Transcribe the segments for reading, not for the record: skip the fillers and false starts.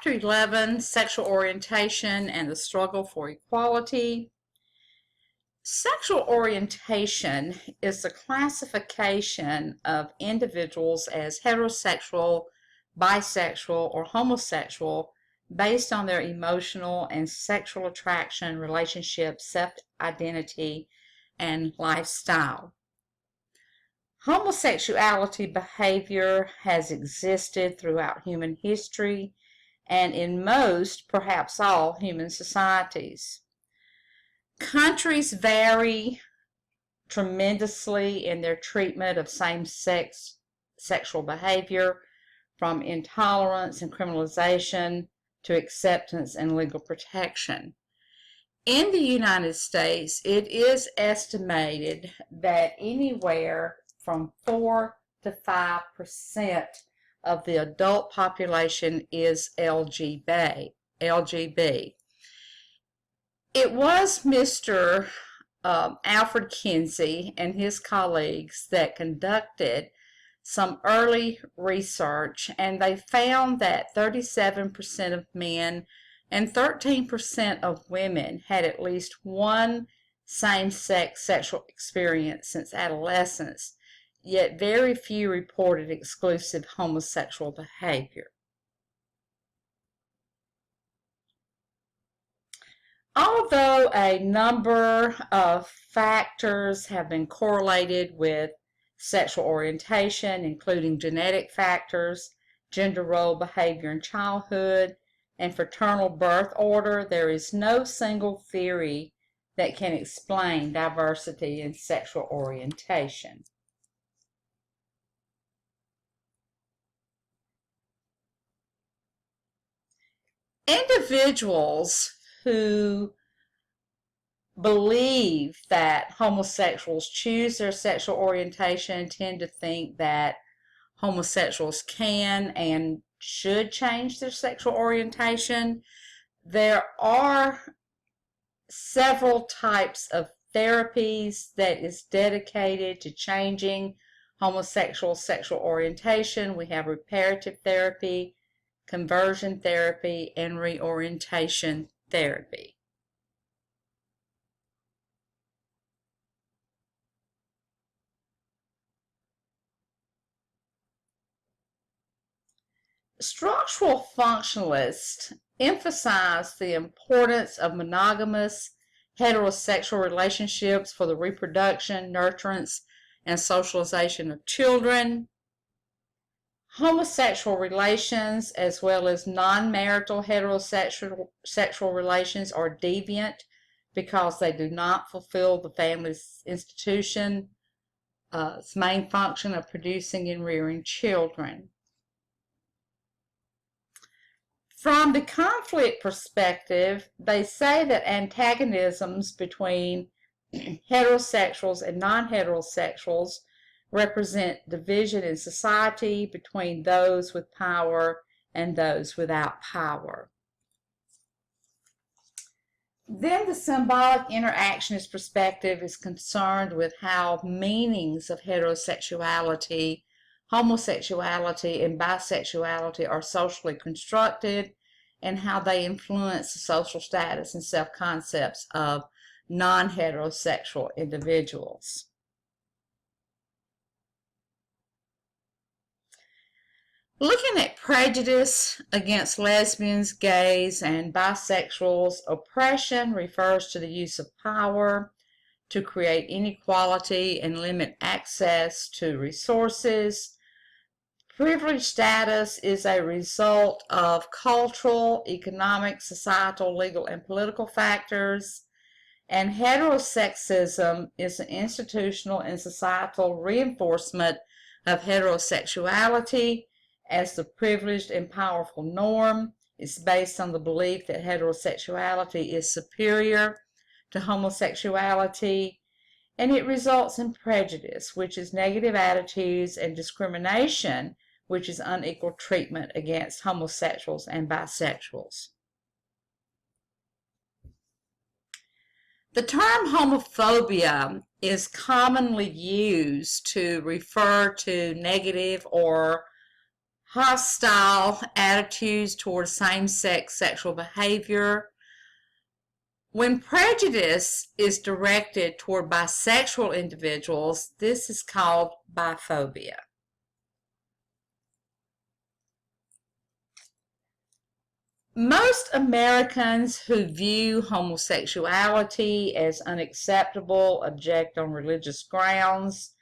Chapter 11, Sexual Orientation and the Struggle for Equality. Sexual orientation is the classification of individuals as heterosexual, bisexual, or homosexual based on their emotional and sexual attraction, relationship, self-identity, and lifestyle. Homosexuality behavior has existed throughout human history and in most, perhaps all, human societies. Countries vary tremendously in their treatment of same-sex sexual behavior, from intolerance and criminalization to acceptance and legal protection. In the United States, it is estimated that anywhere from 4 to 5% of the adult population is LGB. It was Mr. Alfred Kinsey and his colleagues that conducted some early research, and they found that 37% of men and 13% of women had at least one same-sex sexual experience since adolescence, yet very few reported exclusive homosexual behavior. Although a number of factors have been correlated with sexual orientation, including genetic factors, gender role behavior in childhood, and fraternal birth order, there is no single theory that can explain diversity in sexual orientation. Individuals who believe that homosexuals choose their sexual orientation tend to think that homosexuals can and should change their sexual orientation. There are several types of therapies that is dedicated to changing homosexual sexual orientation. We have reparative therapy, conversion therapy, and reorientation therapy. Structural functionalists emphasize the importance of monogamous heterosexual relationships for the reproduction, nurturance, and socialization of children. Homosexual relations, as well as non-marital heterosexual relations, are deviant because they do not fulfill the family's institution, its main function of producing and rearing children. From the conflict perspective, they say that antagonisms between heterosexuals and non-heterosexuals represent division in society between those with power and those without power. Then the symbolic interactionist perspective is concerned with how meanings of heterosexuality, homosexuality, and bisexuality are socially constructed and how they influence the social status and self-concepts of non-heterosexual individuals. Looking at prejudice against lesbians, gays, and bisexuals, oppression refers to the use of power to create inequality and limit access to resources. Privileged status is a result of cultural, economic, societal, legal, and political factors. And heterosexism is an institutional and societal reinforcement of heterosexuality as the privileged and powerful norm. It's based on the belief that heterosexuality is superior to homosexuality, and it results in prejudice, which is negative attitudes, and discrimination, which is unequal treatment against homosexuals and bisexuals. The term homophobia is commonly used to refer to negative or hostile attitudes towards same-sex sexual behavior. When prejudice is directed toward bisexual individuals, this is called biphobia. Most Americans who view homosexuality as unacceptable object on religious grounds.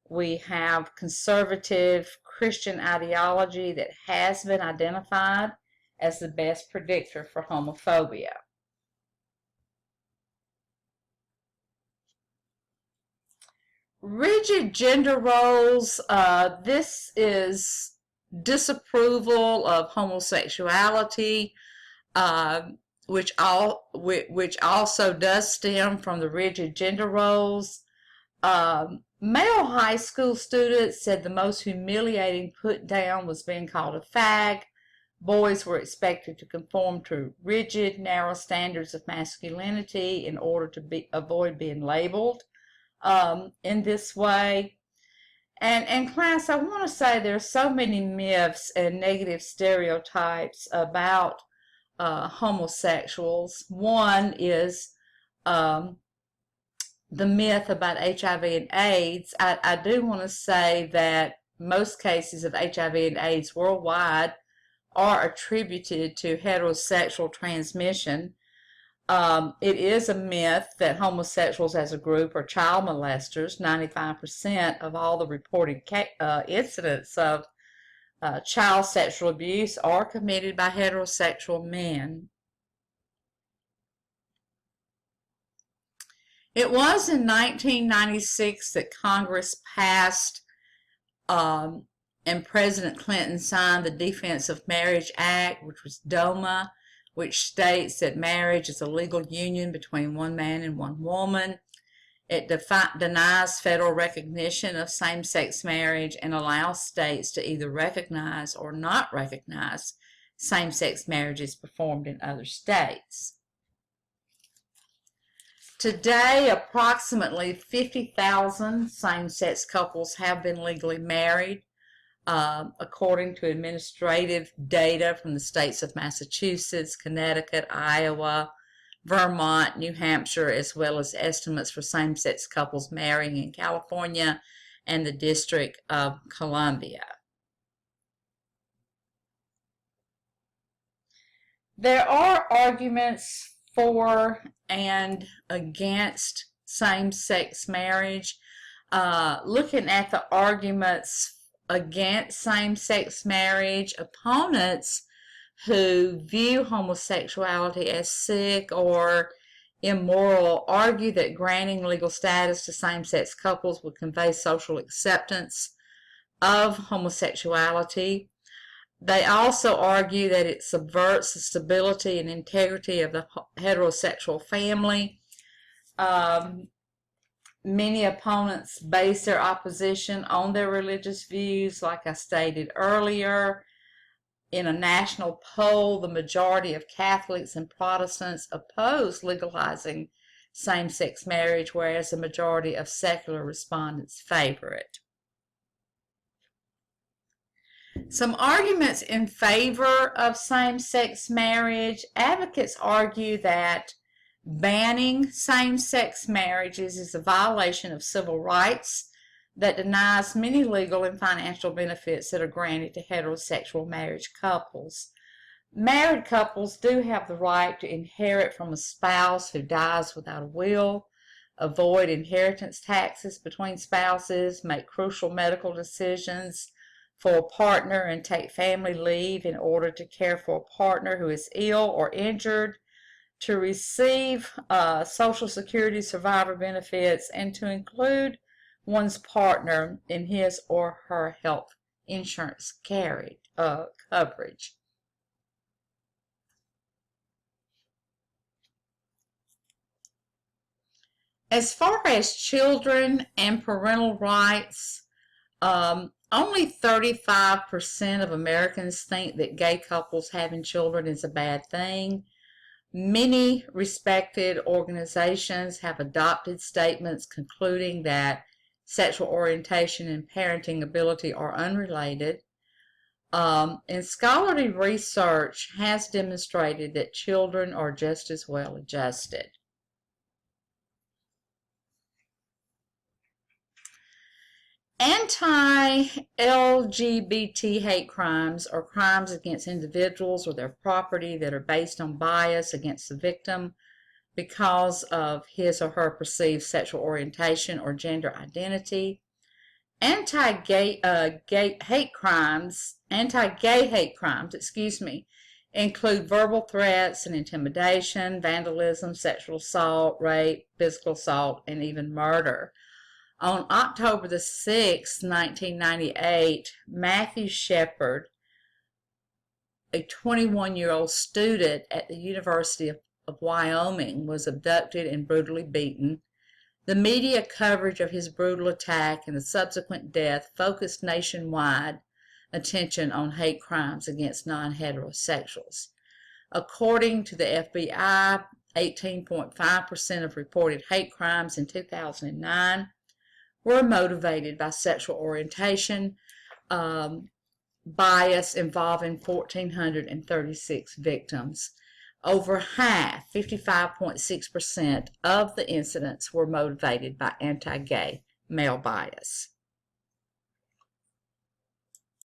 We have conservative Christian ideology that has been identified as the best predictor for homophobia. Rigid gender roles, this is disapproval of homosexuality, which also does stem from the rigid gender roles. Male high school students said the most humiliating put down was being called a fag. Boys were expected to conform to rigid, narrow standards of masculinity in order to avoid being labeled in this way. And class, I want to say there's so many myths and negative stereotypes about homosexuals. One is the myth about HIV and AIDS. I do want to say that most cases of HIV and AIDS worldwide are attributed to heterosexual transmission. It is a myth that homosexuals as a group are child molesters. 95% of all the reported incidents of child sexual abuse are committed by heterosexual men. It was in 1996 that Congress passed and President Clinton signed the Defense of Marriage Act, which was DOMA, which states that marriage is a legal union between one man and one woman. It denies federal recognition of same-sex marriage and allows states to either recognize or not recognize same-sex marriages performed in other states. Today, approximately 50,000 same-sex couples have been legally married, according to administrative data from the states of Massachusetts, Connecticut, Iowa, Vermont, New Hampshire, as well as estimates for same-sex couples marrying in California and the District of Columbia. There are arguments for and against same-sex marriage. Looking at the arguments against same-sex marriage, opponents who view homosexuality as sick or immoral argue that granting legal status to same-sex couples would convey social acceptance of homosexuality. They also argue that it subverts the stability and integrity of the heterosexual family. Many opponents base their opposition on their religious views, like I stated earlier. In a national poll, the majority of Catholics and Protestants oppose legalizing same-sex marriage, whereas the majority of secular respondents favor it. Some arguments in favor of same-sex marriage. Advocates argue that banning same-sex marriages is a violation of civil rights that denies many legal and financial benefits that are granted to heterosexual marriage couples. Married couples do have the right to inherit from a spouse who dies without a will, avoid inheritance taxes between spouses, make crucial medical decisions for a partner, and take family leave in order to care for a partner who is ill or injured, to receive Social Security survivor benefits, and to include one's partner in his or her health insurance coverage. As far as children and parental rights, only 35% of Americans think that gay couples having children is a bad thing. Many respected organizations have adopted statements concluding that sexual orientation and parenting ability are unrelated. And scholarly research has demonstrated that children are just as well adjusted. Anti-LGBT hate crimes are crimes against individuals or their property that are based on bias against the victim because of his or her perceived sexual orientation or gender identity. Anti-gay hate crimes, include verbal threats and intimidation, vandalism, sexual assault, rape, physical assault, and even murder. On October the 6th, 1998, Matthew Shepard, a 21-year-old student at the University of Wyoming, was abducted and brutally beaten. The media coverage of his brutal attack and the subsequent death focused nationwide attention on hate crimes against non-heterosexuals. According to the FBI, 18.5% of reported hate crimes in 2009 were motivated by sexual orientation, bias involving 1,436 victims. Over half, 55.6% of the incidents were motivated by anti-gay male bias.